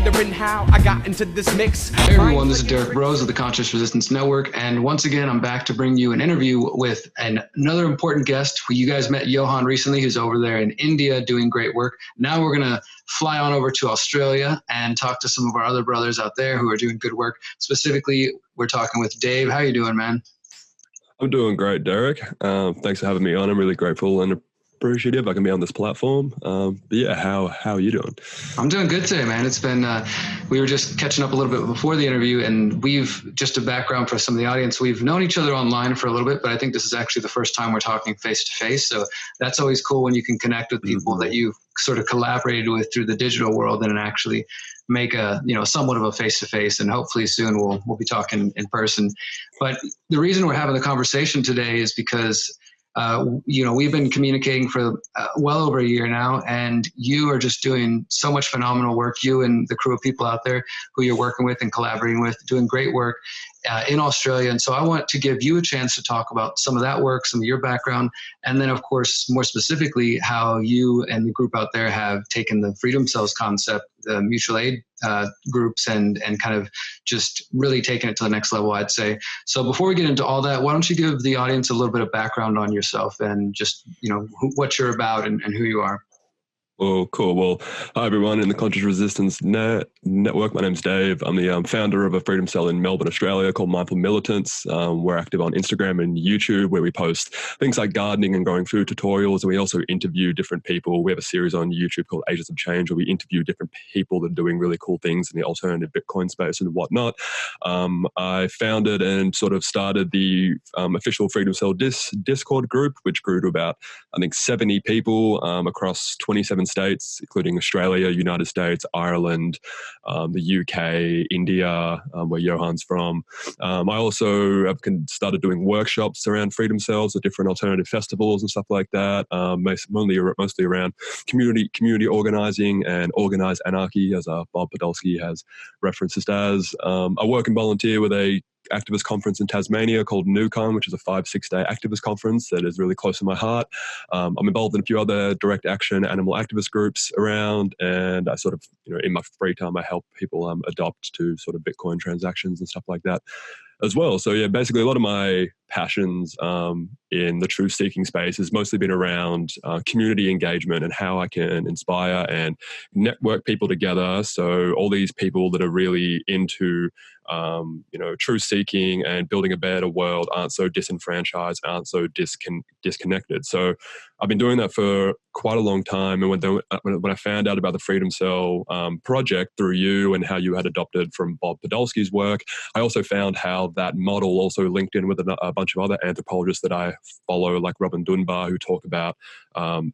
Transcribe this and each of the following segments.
wondering how I got into this mix. Hey everyone, this is Derrick Broze of the Conscious Resistance Network, and once again I'm back to bring you an interview with another important guest. You guys met Johan recently, who's over there in India doing great work. Now we're going to fly on over to Australia and talk to some of our other brothers out there who are doing good work. Specifically, we're talking with Dave. How you doing, man? I'm doing great, Derrick. Thanks for having me on. I'm really grateful and appreciative I can be on this platform. But yeah, how are you doing? I'm doing good today, man. It's been, we were just catching up a little bit before the interview, and we've, just a background for some of the audience, we've known each other online for a little bit, but I think this is actually the first time we're talking face to face. So that's always cool when you can connect with people that you've sort of collaborated with through the digital world and actually make a, somewhat of a face-to-face, and hopefully soon we'll be talking in person. But the reason we're having the conversation today is because we've been communicating for well over a year now, and you are just doing so much phenomenal work. You and the crew of people out there who you're working with and collaborating with, doing great work in Australia. And so I want to give you a chance to talk about some of that work, some of your background, and then of course, more specifically, how you and the group out there have taken the Freedom Cells concept, the mutual aid groups, and kind of just really taken it to the next level, I'd say. So before we get into all that, why don't you give the audience a little bit of background on yourself and just, what you're about and who you are. Oh, cool. Well, hi everyone in the Conscious Resistance Network. My name's Dave. I'm the founder of a freedom cell in Melbourne, Australia called Mindful Militants. We're active on Instagram and YouTube, where we post things like gardening and growing food tutorials. And we also interview different people. We have a series on YouTube called Agents of Change, where we interview different people that are doing really cool things in the alternative Bitcoin space and whatnot. I founded and sort of started the official Freedom Cell Discord group, which grew to about, I think, 70 people across 27 states, including Australia, United States, Ireland, the UK, India, where Johan's from. I also have started doing workshops around freedom cells at different alternative festivals and stuff like that, mostly around community organizing and organized anarchy, as Bob Podolsky has referenced it as. I work and volunteer with a activist conference in Tasmania called NUCON, which is a 5-6 day activist conference that is really close to my heart. I'm involved in a few other direct action animal activist groups around, and I sort of, in my free time, I help people adopt to sort of Bitcoin transactions and stuff like that as well. So yeah, basically a lot of my passions in the truth seeking space has mostly been around community engagement and how I can inspire and network people together. So all these people that are really into truth seeking and building a better world aren't so disenfranchised, aren't so disconnected. So I've been doing that for quite a long time. And when I found out about the Freedom Cell project through you and how you had adopted from Bob Podolsky's work, I also found how that model also linked in with a bunch of other anthropologists that I follow, like Robin Dunbar, who talk about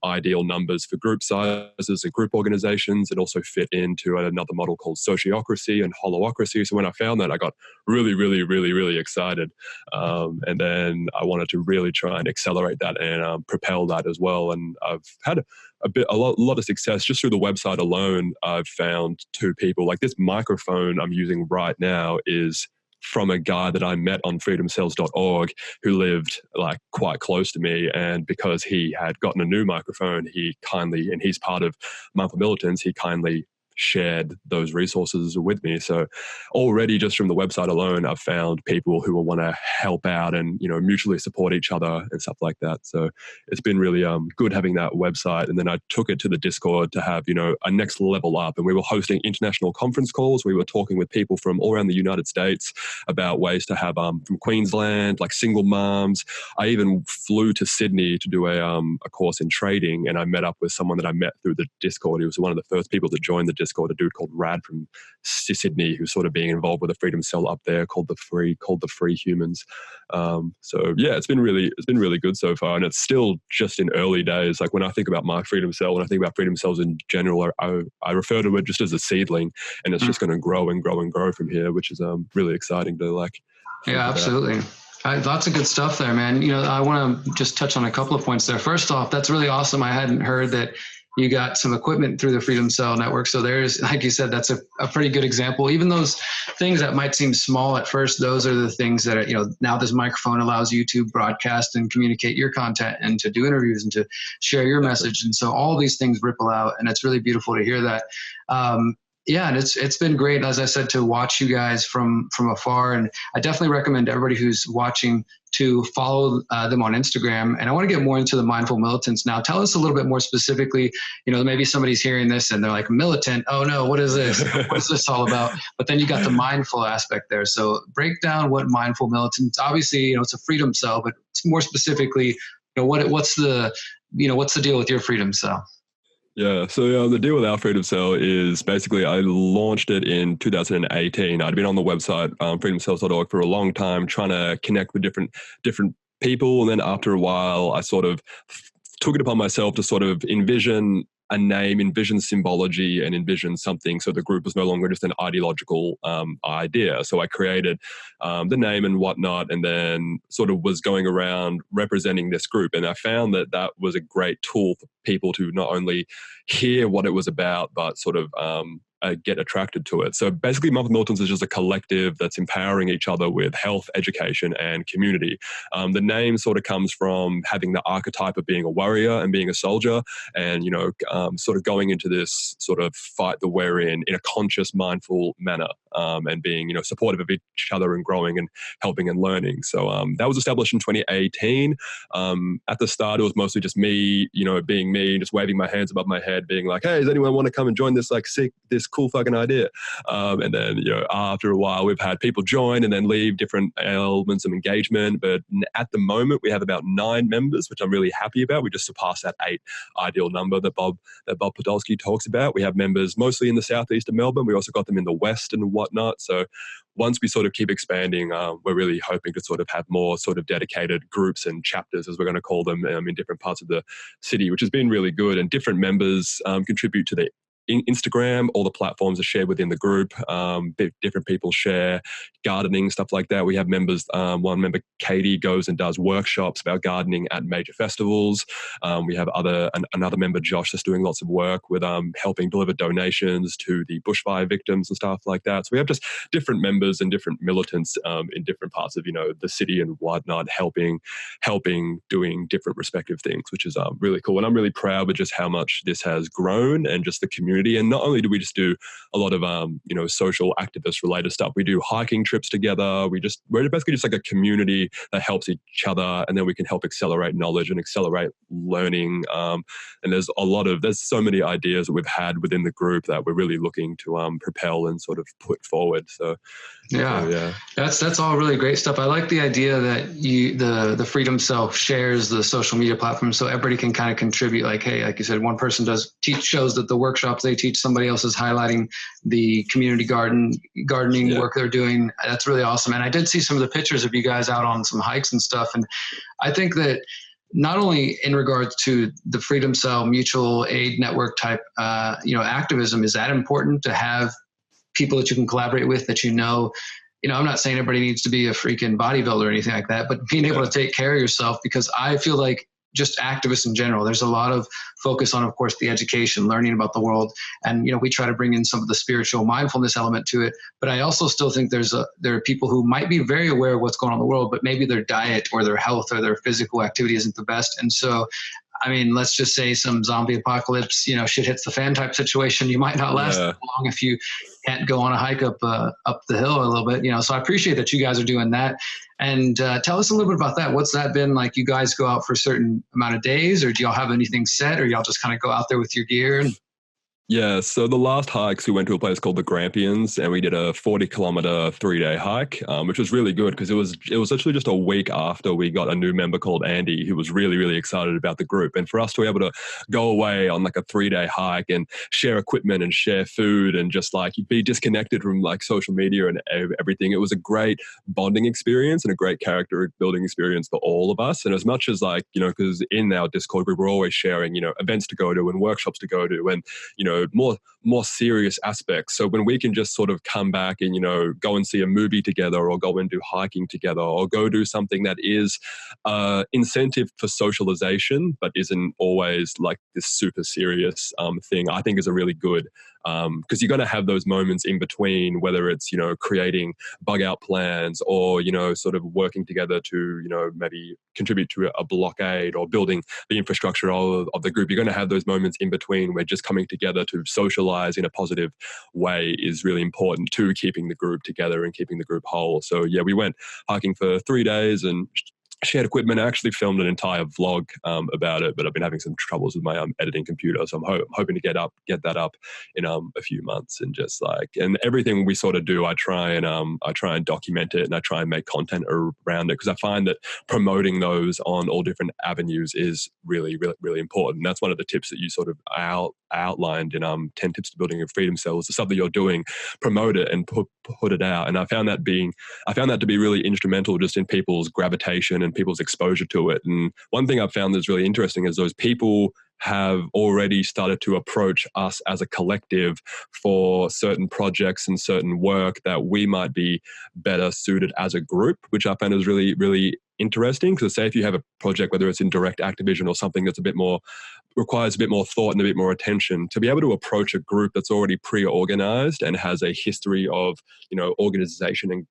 ideal numbers for group sizes and group organizations, and also fit into another model called sociocracy and holocracy. So when I found that, I got really, really, really, really excited. And then I wanted to really try and accelerate that and propel that as well. And I've had a lot of success just through the website alone. I've found 2 people. Like this microphone I'm using right now is from a guy that I met on freedomcells.org who lived like quite close to me. And because he had gotten a new microphone, and he's part of Mindful Militants, he kindly shared those resources with me. So already just from the website alone, I've found people who will want to help out and, mutually support each other and stuff like that. So it's been really good having that website. And then I took it to the Discord to have, a next level up. And we were hosting international conference calls. We were talking with people from all around the United States about ways to have, from Queensland, like single moms. I even flew to Sydney to do a course in trading. And I met up with someone that I met through the Discord. He was one of the first people to join the Discord, a dude called Rad from Sydney, who's sort of being involved with a freedom cell up there called the Free Humans. So yeah, it's been really good so far, and it's still just in early days. Like when I think about my freedom cell, when I think about freedom cells in general, I refer to it just as a seedling, and it's just going to grow and grow and grow from here, which is really exciting to like. Yeah, absolutely. Lots of good stuff there, man. I want to just touch on a couple of points there. First off, that's really awesome. I hadn't heard that you got some equipment through the Freedom Cell Network. So there's, like you said, that's a pretty good example. Even those things that might seem small at first, those are the things that are, now this microphone allows you to broadcast and communicate your content and to do interviews and to share your message. And so all these things ripple out, and it's really beautiful to hear that. Yeah, and it's been great, as I said, to watch you guys from afar. And I definitely recommend everybody who's watching to follow them on Instagram. And I want to get more into the Mindful Militants now. Tell us a little bit more specifically. Maybe somebody's hearing this and they're like, militant. Oh no, what is this? What is this all about? But then you got the mindful aspect there. So break down what Mindful Militants. Obviously, it's a freedom cell, but more specifically, what's the deal with your freedom cell? Yeah, so the deal with our Freedom Cell is basically I launched it in 2018. I'd been on the website freedomcells.org for a long time, trying to connect with different people, and then after a while, I sort of took it upon myself to sort of envision a name, envision symbology, and envision something. So the group was no longer just an ideological idea. So I created the name and whatnot, and then sort of was going around representing this group. And I found that that was a great tool for people to not only hear what it was about, but sort of get attracted to it. So basically, Mindful Militants is just a collective that's empowering each other with health, education, and community. The name sort of comes from having the archetype of being a warrior and being a soldier, and sort of going into this sort of fight that we're in a conscious, mindful manner, and being supportive of each other and growing and helping and learning. So that was established in 2018. At the start, it was mostly just me, being me, just waving my hands above my head, being like, "Hey, does anyone want to come and join this this cool fucking idea?" And then after a while, we've had people join and then leave, different elements of engagement. But at the moment, we have about 9 members, which I'm really happy about. We just surpassed that 8 ideal number that Bob Podolsky talks about. We have members mostly in the southeast of Melbourne. We also got them in the west and whatnot. So once we sort of keep expanding, we're really hoping to sort of have more sort of dedicated groups and chapters, as we're going to call them, in different parts of the city, which has been really good. And different members contribute to the Instagram. All the platforms are shared within the group. Different people share gardening, stuff like that. We have members, one member, Katie, goes and does workshops about gardening at major festivals. We have another member, Josh, that's doing lots of work with helping deliver donations to the bushfire victims and stuff like that. So we have just different members and different militants in different parts of the city and whatnot, helping doing different respective things, which is really cool. And I'm really proud of just how much this has grown and just the community. And not only do we just do a lot of social activist related stuff, we do hiking trips together. We're basically just like a community that helps each other, and then we can help accelerate knowledge and accelerate learning. And there's so many ideas that we've had within the group that we're really looking to propel and sort of put forward. So yeah. That's all really great stuff. I like the idea that the Freedom Cell shares the social media platform, so everybody can kind of contribute. Like, hey, like you said, one person shows that the workshops they teach, somebody else is highlighting the community gardening work they're doing. That's really awesome. And I did see some of the pictures of you guys out on some hikes and stuff. And I think that not only in regards to the Freedom Cell mutual aid network type, activism, is that important to have people that you can collaborate with, that I'm not saying everybody needs to be a freaking bodybuilder or anything like that, but being able to take care of yourself, because I feel like just activists in general, there's a lot of focus on, of course, the education, learning about the world. And, we try to bring in some of the spiritual mindfulness element to it. But I also still think there are people who might be very aware of what's going on in the world, but maybe their diet or their health or their physical activity isn't the best. And so, let's just say some zombie apocalypse, shit hits the fan type situation. You might not last long if you can't go on a hike up the hill a little bit, So I appreciate that you guys are doing that. And tell us a little bit about that. What's that been like? You guys go out for a certain amount of days, or do y'all have anything set, or y'all just kind of go out there with your gear? Yeah, so the last hikes, we went to a place called the Grampians, and we did a 40-kilometer 3-day hike, which was really good because it was actually just a week after we got a new member called Andy, who was really, really excited about the group. And for us to be able to go away on like a 3-day hike and share equipment and share food and just like be disconnected from like social media and everything, it was a great bonding experience and a great character building experience for all of us. And as much as because in our Discord group, we're always sharing, events to go to and workshops to go to and, more serious aspects. So when we can just sort of come back and, go and see a movie together or go and do hiking together or go do something that is incentive for socialization, but isn't always like this super serious thing, I think is a really good because you're going to have those moments in between, whether it's, you know, creating bug out plans or, you know, sort of working together to, you know, maybe contribute to a blockade or building the infrastructure of the group. You're going to have those moments in between where just coming together to socialize in a positive way is really important to keeping the group together and keeping the group whole. So yeah, we went hiking for 3 days and shared equipment. I actually filmed an entire vlog about it, but I've been having some troubles with my editing computer, so I'm hoping to get that up in a few months. And just like, and everything we sort of do, I try and document it, and I try and make content around it, because I find that promoting those on all different avenues is really, really, really important. And that's one of the tips that you sort of outlined in 10 Tips to Building a Freedom Cell. Is the stuff that you're doing, promote it and put it out. And I found that to be really instrumental just in people's gravitation and people's exposure to it. And one thing I've found that's really interesting is those people have already started to approach us as a collective for certain projects and certain work that we might be better suited as a group, which I found is really, really interesting. Because say if you have a project, whether it's in direct activism or something that's requires a bit more thought and a bit more attention, to be able to approach a group that's already pre-organized and has a history of, you know, organization and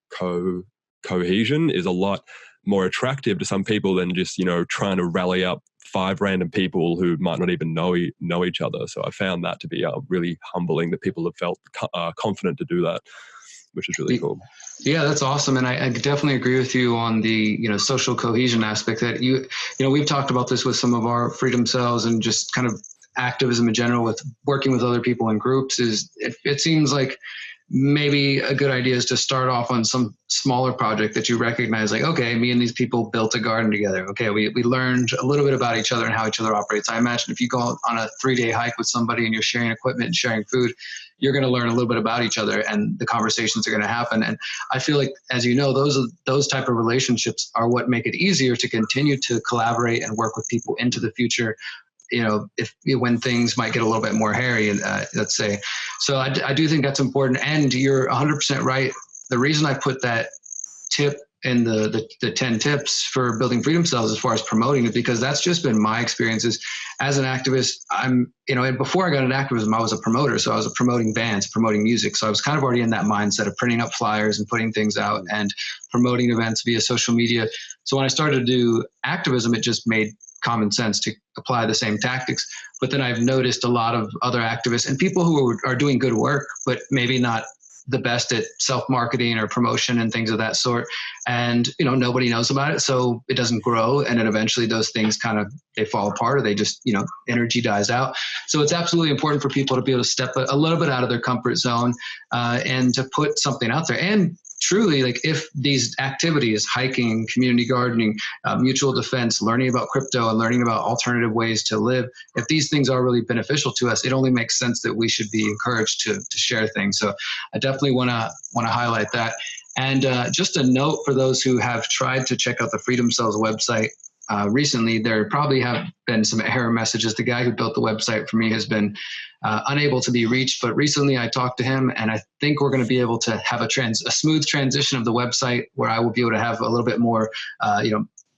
cohesion is a lot more attractive to some people than just, you know, trying to rally up 5 random people who might not even know each other. So I found that to be really humbling, that people have felt confident to do that, which is really cool. Yeah, that's awesome. And I definitely agree with you on the, you know, social cohesion aspect that you know, we've talked about this with some of our freedom cells and just kind of activism in general with working with other people in groups is it seems like maybe a good idea is to start off on some smaller project that you recognize, like, okay, me and these people built a garden together. Okay, we learned a little bit about each other and how each other operates. I imagine if you go on a 3-day hike with somebody and you're sharing equipment and sharing food, you're going to learn a little bit about each other and the conversations are going to happen. And I feel like, as you know, those type of relationships are what make it easier to continue to collaborate and work with people into the future, you know, when things might get a little bit more hairy, let's say. So I do think that's important. And you're 100% right. The reason I put that tip in the 10 tips for building freedom cells as far as promoting it, because that's just been my experiences as an activist. I'm, you know, and before I got into activism, I was a promoter. So I was promoting bands, promoting music. So I was kind of already in that mindset of printing up flyers and putting things out and promoting events via social media. So when I started to do activism, it just made common sense to apply the same tactics. But then I've noticed a lot of other activists and people who are doing good work, but maybe not the best at self-marketing or promotion and things of that sort. And, you know, nobody knows about it, so it doesn't grow. And then eventually those things they fall apart, or they just, you know, energy dies out. So it's absolutely important for people to be able to step a little bit out of their comfort zone and to put something out there. And truly, like, if these activities, hiking, community gardening, mutual defense, learning about crypto and learning about alternative ways to live, if these things are really beneficial to us, it only makes sense that we should be encouraged to share things. So I definitely want to highlight that. And just a note for those who have tried to check out the Freedom Cells website recently, there probably have been some error messages. The guy who built the website for me has been unable to be reached, but recently I talked to him, and I think we're going to be able to have a smooth transition of the website where I will be able to have a little bit more,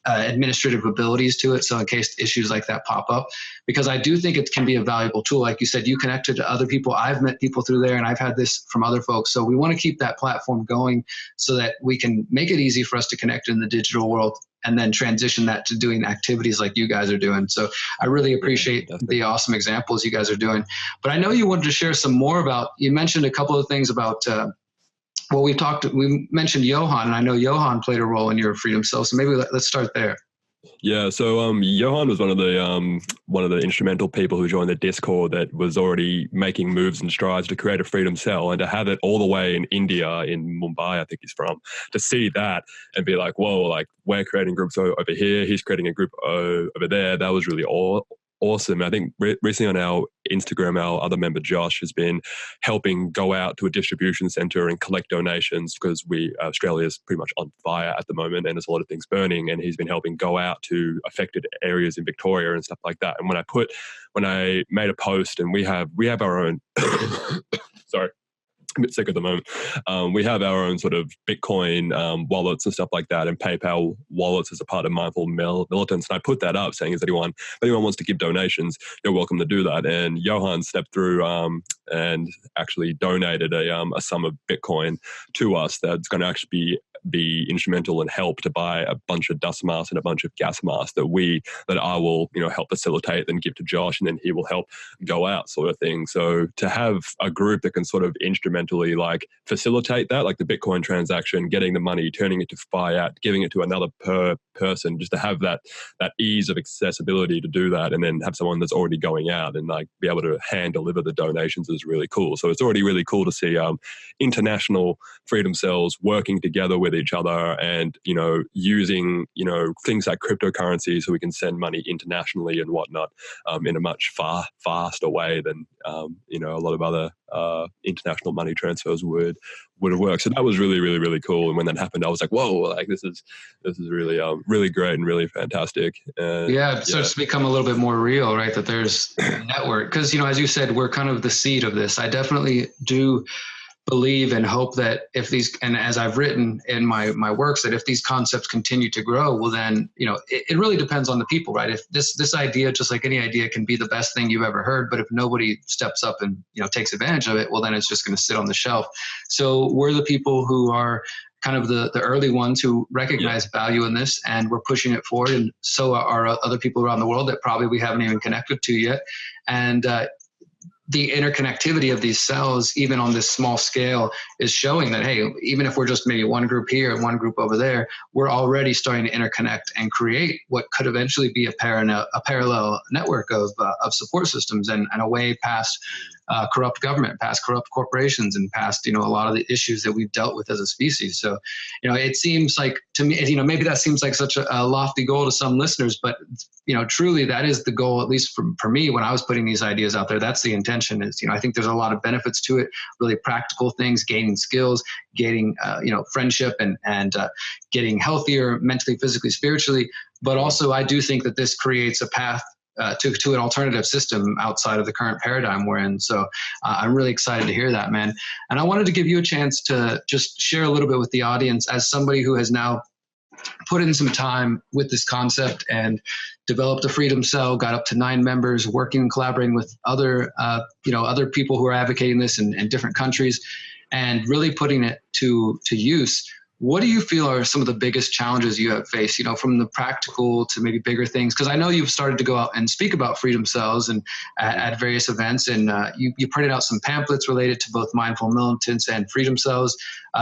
administrative abilities to it. So in case issues like that pop up, because I do think it can be a valuable tool. Like you said, you connected to other people. I've met people through there, and I've had this from other folks. So we want to keep that platform going so that we can make it easy for us to connect in the digital world and then transition that to doing activities like you guys are doing. So I really appreciate the awesome examples you guys are doing. But I know you wanted to share some more about, you mentioned a couple of things about, we mentioned Johan, and I know Johan played a role in your freedom cell. So maybe let's start there. Yeah, so Johan was one of the instrumental people who joined the Discord that was already making moves and strides to create a freedom cell, and to have it all the way in India, in Mumbai, I think he's from, to see that and be like, whoa, like, we're creating groups over here, he's creating a group over there. That was really awesome. I think recently on our Instagram, our other member Josh has been helping go out to a distribution center and collect donations, because Australia is pretty much on fire at the moment and there's a lot of things burning, and he's been helping go out to affected areas in Victoria and stuff like that. And when I made a post, and we have our own sorry, a bit sick at the moment. We have our own sort of Bitcoin wallets and stuff like that, and PayPal wallets as a part of Mindful Militants. And I put that up saying, if anyone wants to give donations, you're welcome to do that. And Johan stepped through and actually donated a sum of Bitcoin to us that's going to actually be instrumental and help to buy a bunch of dust masks and a bunch of gas masks that I will, help facilitate and give to Josh, and then he will help go out, sort of thing. So to have a group that can sort of instrumentally facilitate that, like the Bitcoin transaction, getting the money, turning it to fiat, giving it to another person, just to have that ease of accessibility to do that, and then have someone that's already going out and be able to hand deliver the donations is really cool. So it's already really cool to see international freedom cells working together with each other and using things like cryptocurrency so we can send money internationally and whatnot in a much faster way than a lot of other international money transfers would have worked. So that was really, really, really cool. And when that happened, I was like, whoa, this is really really great and really fantastic. And it starts to become a little bit more real, right? That there's a network, because as you said, we're kind of the seed of this. I definitely do believe and hope that if these, and as I've written in my works, that if these concepts continue to grow, well then, it really depends on the people, right? If this idea, just like any idea, can be the best thing you've ever heard, but if nobody steps up and, takes advantage of it, well then it's just going to sit on the shelf. So we're the people who are kind of the early ones who recognize value in this, and we're pushing it forward. And so are other people around the world that probably we haven't even connected to yet. And, the interconnectivity of these cells, even on this small scale, is showing that, hey, even if we're just maybe one group here and one group over there, we're already starting to interconnect and create what could eventually be a parallel network of support systems and a way past corrupt government, past corrupt corporations, and past, a lot of the issues that we've dealt with as a species. So, it seems like to me, maybe that seems like such a lofty goal to some listeners, but, truly that is the goal, at least for me, when I was putting these ideas out there. That's the intention is, I think there's a lot of benefits to it, really practical things, gaining skills, gaining, friendship and getting healthier mentally, physically, spiritually. But also I do think that this creates a path to an alternative system outside of the current paradigm we're in. So I'm really excited to hear that, man. And I wanted to give you a chance to just share a little bit with the audience as somebody who has now put in some time with this concept and developed a freedom cell, got up to 9 members, working and collaborating with other people who are advocating this in different countries, and really putting it to use. What do you feel are some of the biggest challenges you have faced, from the practical to maybe bigger things? Because I know you've started to go out and speak about freedom cells and at various events, and you printed out some pamphlets related to both mindful militants and freedom cells.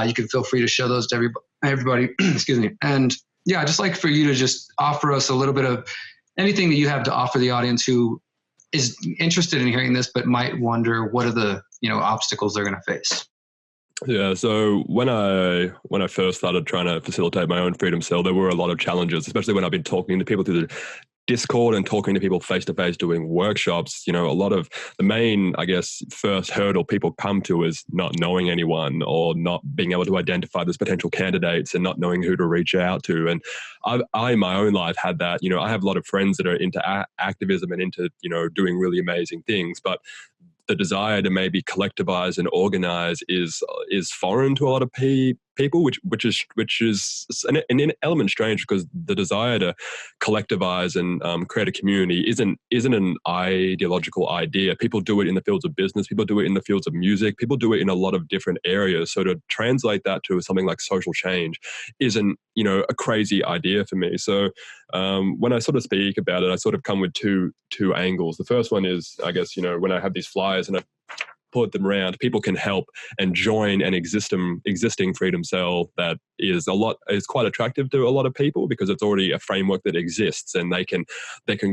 You can feel free to show those to everybody. Excuse me. And I'd just like for you to just offer us a little bit of anything that you have to offer the audience who is interested in hearing this, but might wonder what are the obstacles they're going to face. Yeah, so when I first started trying to facilitate my own freedom cell, there were a lot of challenges, especially when I've been talking to people through the Discord and talking to people face to face doing workshops. A lot of the main, first hurdle people come to is not knowing anyone or not being able to identify those potential candidates and not knowing who to reach out to. And I in my own life had that. I have a lot of friends that are into activism and into doing really amazing things, but the desire to maybe collectivize and organize is foreign to a lot of people, which is an element strange, because the desire to collectivize and create a community isn't an ideological idea. People do it in the fields of business. People do it in the fields of music. People do it in a lot of different areas. So to translate that to something like social change isn't a crazy idea for me. So when I sort of speak about it, I sort of come with two angles. The first one is, when I have these flyers and I put them around, people can help and join an existing freedom cell that is quite attractive to a lot of people, because it's already a framework that exists, and they can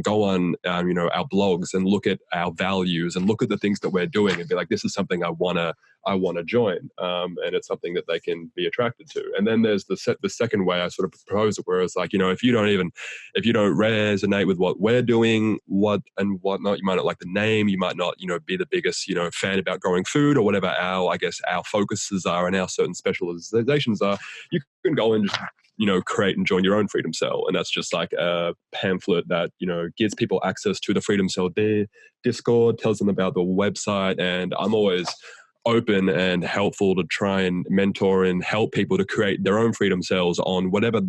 go on our blogs and look at our values and look at the things that we're doing and be like, this is something I want to join, and it's something that they can be attracted to. And then there's the second way I sort of propose it, where it's like, if you don't resonate with what we're doing, whatnot, you might not like the name, you might not be the biggest fan about growing food or whatever our focuses are and our certain specializations are, you can go and just create and join your own freedom cell. And that's just like a pamphlet that gives people access to the freedom cell Discord, tells them about the website. And I'm always open and helpful to try and mentor and help people to create their own freedom cells on whatever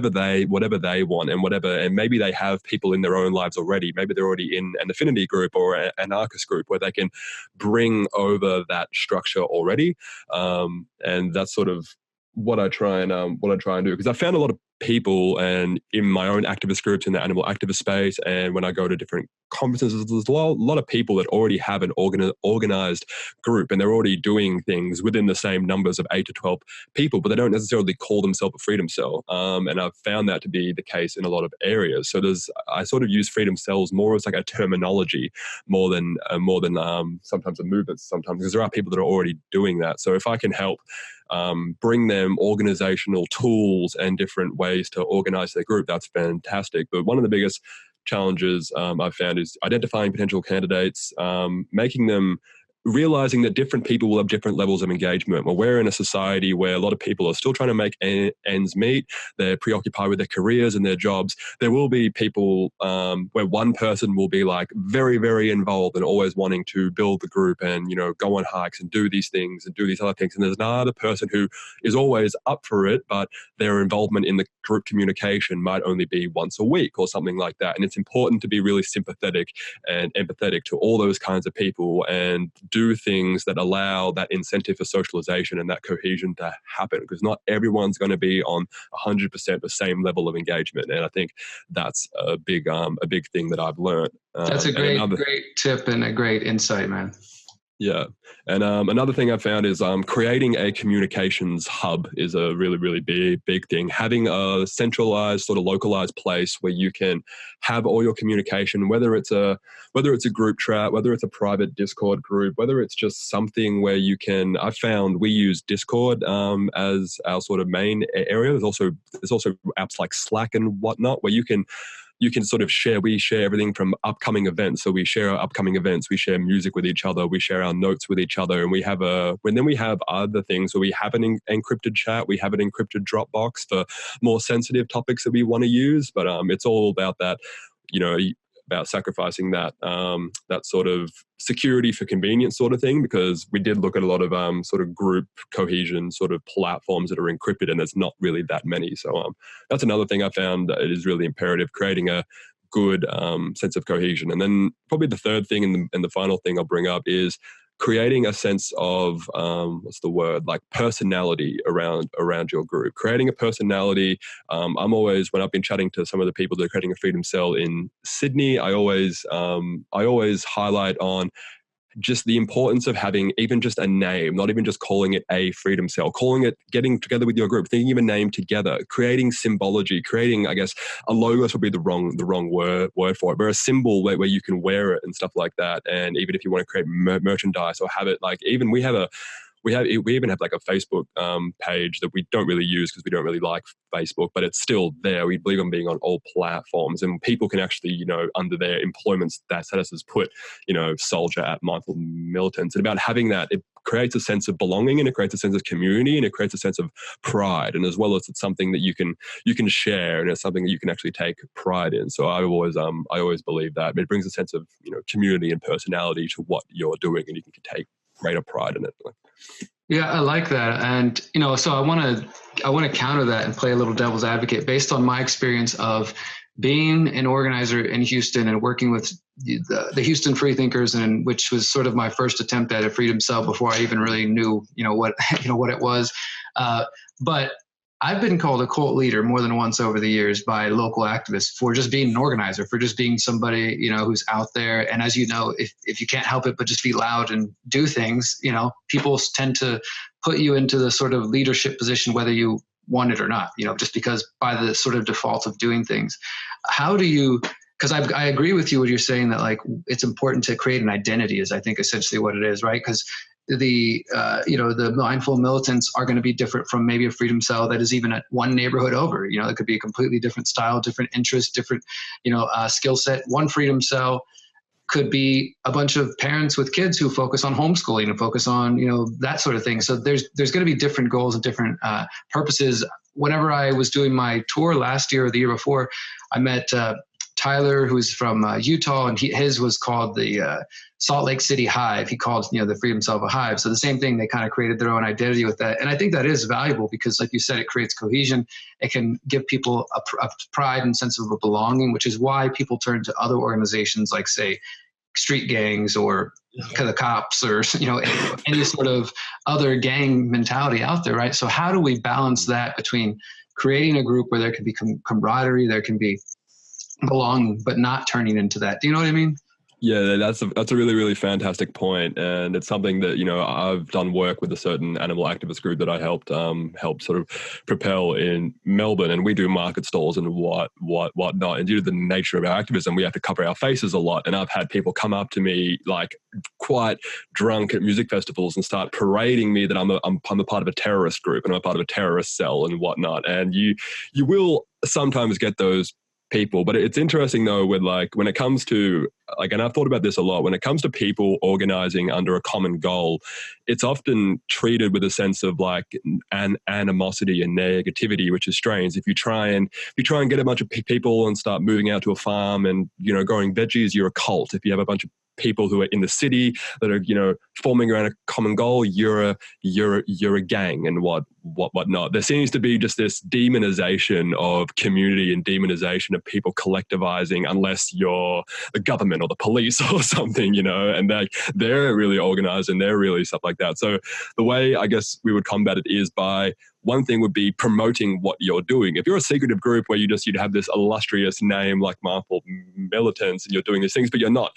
they want, and maybe they have people in their own lives already. Maybe they're already in an affinity group or an anarchist group where they can bring over that structure already. And that's sort of what I try and do, because I found a lot of people, and in my own activist groups in the animal activist space, and when I go to different conferences, there's a lot of people that already have an organized group, and they're already doing things within the same numbers of 8 to 12 people, but they don't necessarily call themselves a freedom cell. And I've found that to be the case in a lot of areas. So I sort of use freedom cells more as like a terminology more than sometimes a movement, sometimes, because there are people that are already doing that. So if I can help bring them organizational tools and different ways to organize their group, that's fantastic. But one of the biggest challenges I've found is identifying potential candidates, realizing that different people will have different levels of engagement. Well, we're in a society where a lot of people are still trying to make ends meet. They're preoccupied with their careers and their jobs. There will be people where one person will be like very, very involved and always wanting to build the group and, go on hikes and do these things and do these other things. And there's another person who is always up for it, but their involvement in the group communication might only be once a week or something like that. And it's important to be really sympathetic and empathetic to all those kinds of people and do things that allow that incentive for socialization and that cohesion to happen, because not everyone's going to be on 100% the same level of engagement. And I think that's a big thing that I've learned. That's a great tip and a great insight, man. Yeah. And another thing I found is creating a communications hub is a really, really big thing. Having a centralized, sort of localized place where you can have all your communication, whether it's a group chat, whether it's a private Discord group, whether it's just something where you can. I found we use Discord as our sort of main area. There's also apps like Slack and whatnot where you can sort of share. We share everything from upcoming events. So we share our upcoming events. We share music with each other. We share our notes with each other. And we have other things. So we have an encrypted chat. We have an encrypted Dropbox for more sensitive topics that we want to use. But it's all about that, about sacrificing that sort of security for convenience sort of thing, because we did look at a lot of sort of group cohesion sort of platforms that are encrypted, and there's not really that many. So that's another thing I found that it is really imperative, creating a good sense of cohesion. And then probably the third thing and the final thing I'll bring up is creating a sense of like personality around your group. Creating a personality. I'm always, when I've been chatting to some of the people that are creating a freedom cell in Sydney, I always highlight on just the importance of having even just a name, not even just calling it a freedom cell, getting together with your group, thinking of a name together, creating symbology, creating, I guess, a logo would be the wrong word for it, but a symbol where you can wear it and stuff like that. And even if you want to create merchandise or have it, like, even we even have like a Facebook page that we don't really use because we don't really like Facebook, but it's still there. We believe in being on all platforms, and people can actually, under their employment statuses put, soldier at Mindful Militants. And about having that, it creates a sense of belonging, and it creates a sense of community, and it creates a sense of pride. And as well as it's something that you can share, and it's something that you can actually take pride in. So I always believe that it brings a sense of, community and personality to what you're doing, and you can take greater pride in it. Yeah, I like that. And, so I want to counter that and play a little devil's advocate based on my experience of being an organizer in Houston and working with the Houston Freethinkers, and which was sort of my first attempt at a freedom cell before I even really knew, what it was. But I've been called a cult leader more than once over the years by local activists for just being an organizer, for just being somebody, who's out there. And as you know, if you can't help it but just be loud and do things, people tend to put you into the sort of leadership position, whether you want it or not, just because by the sort of default of doing things. How do you, because I agree with you when you're saying that, like, it's important to create an identity is, I think, essentially what it is, right? Because the mindful militants are going to be different from maybe a freedom cell that is even at one neighborhood over. It could be a completely different style, different interest, different, skill set. One freedom cell could be a bunch of parents with kids who focus on homeschooling and focus on, that sort of thing. So there's going to be different goals and different purposes. Whenever I was doing my tour last year or the year before, I met Tyler, who's from Utah, and his was called the Salt Lake City Hive. He called, the Freedom Cell a hive. So the same thing, they kind of created their own identity with that. And I think that is valuable because, like you said, it creates cohesion. It can give people a pride and sense of a belonging, which is why people turn to other organizations like, say, street gangs or the cops or, any sort of other gang mentality out there, right? So how do we balance that between creating a group where there can be camaraderie, there can be belonging, but not turning into that? Do you know what I mean? Yeah, that's a really, really fantastic point. And it's something that, I've done work with a certain animal activist group that I helped sort of propel in Melbourne. And we do market stalls and whatnot. And due to the nature of our activism, we have to cover our faces a lot. And I've had people come up to me like quite drunk at music festivals and start parading me that I'm a part of a terrorist group and I'm a part of a terrorist cell and whatnot. And you will sometimes get those people. But it's interesting though, with when it comes to and I've thought about this a lot, when it comes to people organizing under a common goal, it's often treated with a sense of an animosity and negativity, which is strange. If you try and get a bunch of people and start moving out to a farm and, growing veggies, you're a cult. If you have a bunch of people who are in the city that are, forming around a common goal, you're a gang and whatnot. There seems to be just this demonization of community and demonization of people collectivizing, unless you're the government or the police or something, and they're really organized and they're really stuff like that. So the way I guess we would combat it is by, one thing would be promoting what you're doing. If you're a secretive group where you'd have this illustrious name like Mindful Militants and you're doing these things, but you're not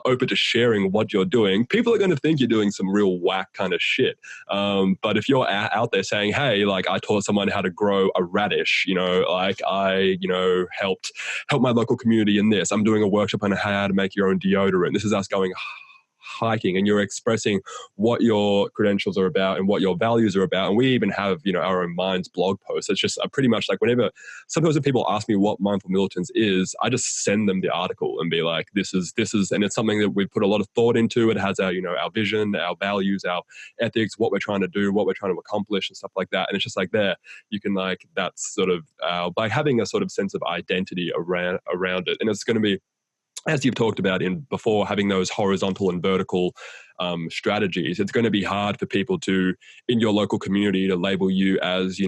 open to sharing what you're doing, people are going to think you're doing some real whack kind of shit. But if you're out there saying, hey, I taught someone how to grow a radish, I helped my local community in this. I'm doing a workshop on how to make your own deodorant. This is us going hiking, and you're expressing what your credentials are about and what your values are about. And we even have, our own Minds blog posts. It's just pretty much sometimes when people ask me what Mindful Militants is, I just send them the article and be like, this is, and it's something that we put a lot of thought into. It has our, our vision, our values, our ethics, what we're trying to do, what we're trying to accomplish and stuff like that. And it's just there, you can that's sort of by having a sort of sense of identity around it. And it's going to be, as you've talked about before, having those horizontal and vertical strategies, it's going to be hard for people in your local community to label you as,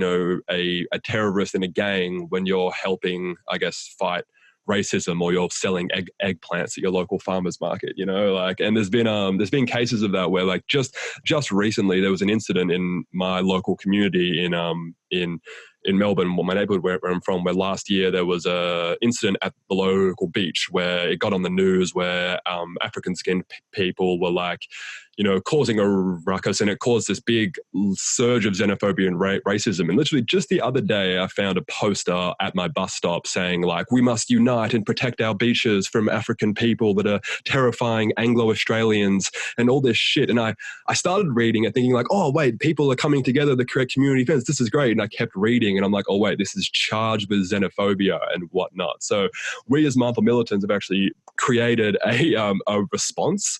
a terrorist in a gang when you're helping, I guess, fight racism, or you're selling eggplants at your local farmer's market, and there's been cases of that where just recently there was an incident in my local community in Melbourne, my neighborhood where I'm from, where last year there was a incident at the local beach where it got on the news where African-skinned people were causing a ruckus, and it caused this big surge of xenophobia and racism. And literally just the other day, I found a poster at my bus stop saying we must unite and protect our beaches from African people that are terrifying Anglo-Australians and all this shit. And I started reading it thinking oh wait, people are coming together to create community events. This is great. And I kept reading and I'm like, oh wait, this is charged with xenophobia and whatnot. So we as Mindful Militants have actually created a response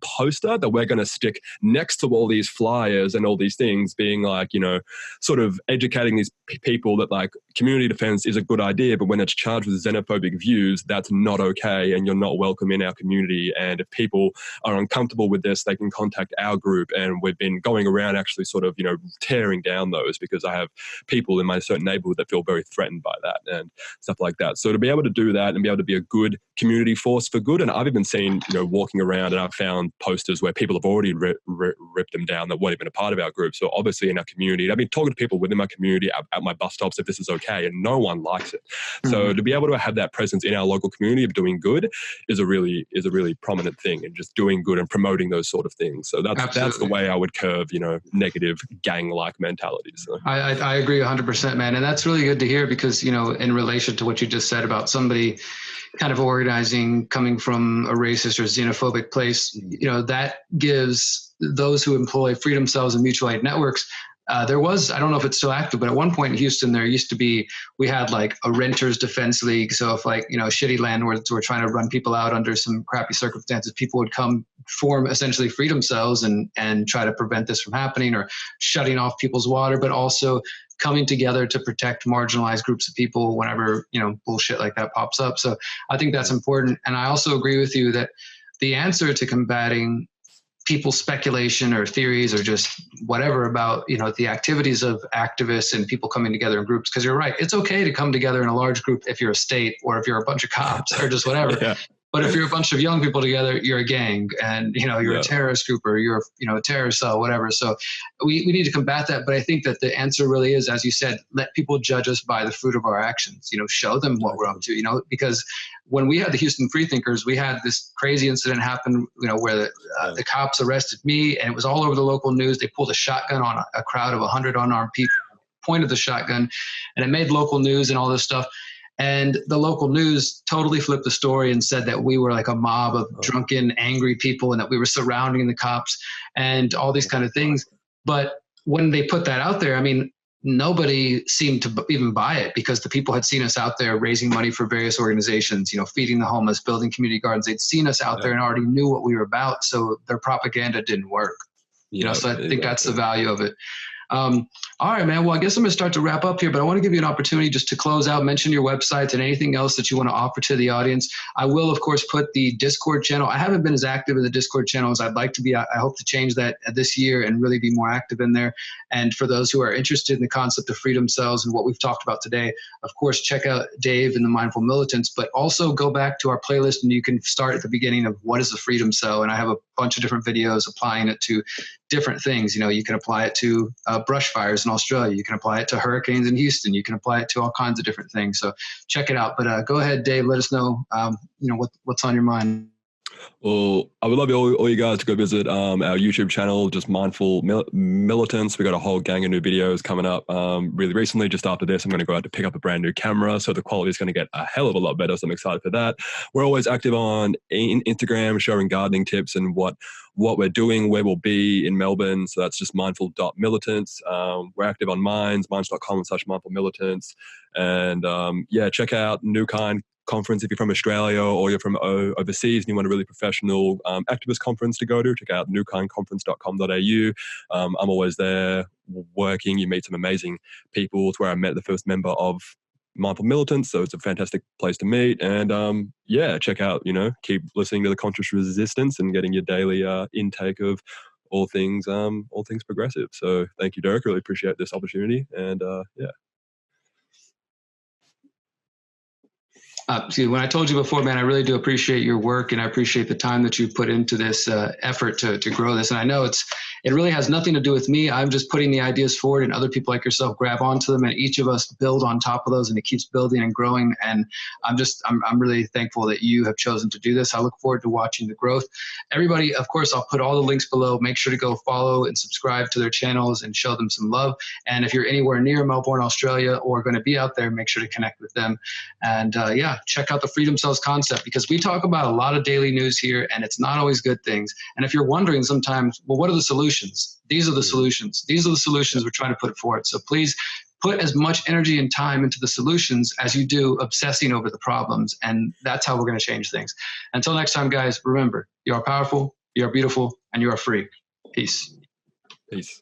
poster that we're going to stick next to all these flyers and all these things, being sort of educating these people that community defense is a good idea, but when it's charged with xenophobic views, that's not okay, and you're not welcome in our community. And if people are uncomfortable with this, they can contact our group. And we've been going around actually sort of tearing down those, because I have people in my certain neighborhood that feel very threatened by that and stuff like that. So to be able to do that and be able to be a good community force for good, and I've even seen walking around, and I've found posters where people have already ripped them down that weren't even a part of our group. So obviously in our community, I've been talking to people within my community at my bus stops if this is okay, and no one likes it. So to be able to have that presence in our local community of doing good is a really prominent thing, and just doing good and promoting those sort of things. So that's the way I would curve negative gang-like mentalities. So. I agree 100%, man. And that's really good to hear, because in relation to what you just said about somebody kind of organizing coming from a racist or xenophobic place, that gives those who employ freedom cells and mutual aid networks there was, I don't know if it's still active, but at one point in Houston, there used to be, we had like a renters defense league. So if like, you know, shitty landlords were trying to run people out under some crappy circumstances, people would come form essentially freedom cells and try to prevent this from happening, or shutting off people's water, but also coming together to protect marginalized groups of people whenever, you know, bullshit like that pops up. So I think that's important. And I also agree with you that the answer to combating people's speculation or theories or just whatever about, you know, the activities of activists and people coming together in groups, because you're right, it's okay to come together in a large group if you're a state or if you're a bunch of cops or just whatever. Yeah. But if you're a bunch of young people together, you're a gang, and, you know, you're a terrorist group, or you're, you know, a terrorist cell, whatever. So we need to combat that. But I think that the answer really is, as you said, let people judge us by the fruit of our actions, you know, show them what we're up to, you know, because when we had the Houston Freethinkers, we had this crazy incident happen, you know, where the cops arrested me, and it was all over the local news. They pulled a shotgun on a crowd of 100 unarmed people, pointed the shotgun, and it made local news and all this stuff. And the local news totally flipped the story and said that we were like a mob of drunken, angry people, and that we were surrounding the cops and all these kind of things. But when they put that out there, I mean, nobody seemed to even buy it, because the people had seen us out there raising money for various organizations, you know, feeding the homeless, building community gardens. They'd seen us out there and already knew what we were about. So their propaganda didn't work. You know, so I think that's the value of it. All right, man. Well, I guess I'm going to start to wrap up here, but I want to give you an opportunity just to close out, mention your websites and anything else that you want to offer to the audience. I will, of course, put the Discord channel. I haven't been as active in the Discord channel as I'd like to be. I hope to change that this year and really be more active in there. And for those who are interested in the concept of freedom cells and what we've talked about today, of course, check out Dave and the Mindful Militants, but also go back to our playlist, and you can start at the beginning of what is a freedom cell. And I have a bunch of different videos applying it to different things. You know, you can apply it to brush fires in Australia. You can apply it to hurricanes in Houston. You can apply it to all kinds of different things. So check it out. But go ahead, Dave. Let us know, you know, what's on your mind. Well, I would love all you guys to go visit our YouTube channel, just Mindful Militants. We got a whole gang of new videos coming up really recently. Just after this, I'm going to go out to pick up a brand new camera, so the quality is going to get a hell of a lot better. So I'm excited for that. We're always active on Instagram, sharing gardening tips and what we're doing, where we'll be in Melbourne. So that's just mindful.militants. We're active on minds.com/mindfulmilitants. And yeah, check out New Kind conference if you're from Australia or you're from overseas and you want a really professional activist conference to go to. Check out newkindconference.com.au. I'm always there working. You meet some amazing people. It's where I met the first member of Mindful Militants, so it's a fantastic place to meet. And yeah, check out, you know, keep listening to the Conscious Resistance and getting your daily intake of all things progressive. So thank you, Derrick. Really appreciate this opportunity. And yeah. See, when I told you before, man, I really do appreciate your work, and I appreciate the time that you put into this effort to grow this. And I know it really has nothing to do with me. I'm just putting the ideas forward, and other people like yourself grab onto them, and each of us build on top of those, and it keeps building and growing. And I'm really thankful that you have chosen to do this. I look forward to watching the growth. Everybody, of course, I'll put all the links below. Make sure to go follow and subscribe to their channels and show them some love. And if you're anywhere near Melbourne, Australia, or going to be out there, make sure to connect with them. And yeah, check out the Freedom Cells concept, because we talk about a lot of daily news here, and it's not always good things. And if you're wondering sometimes, well, what are the solutions? These are the solutions. These are the solutions we're trying to put forward. So please put as much energy and time into the solutions as you do obsessing over the problems. And that's how we're going to change things. Until next time, guys, remember, you are powerful, you are beautiful, and you are free. Peace. Peace.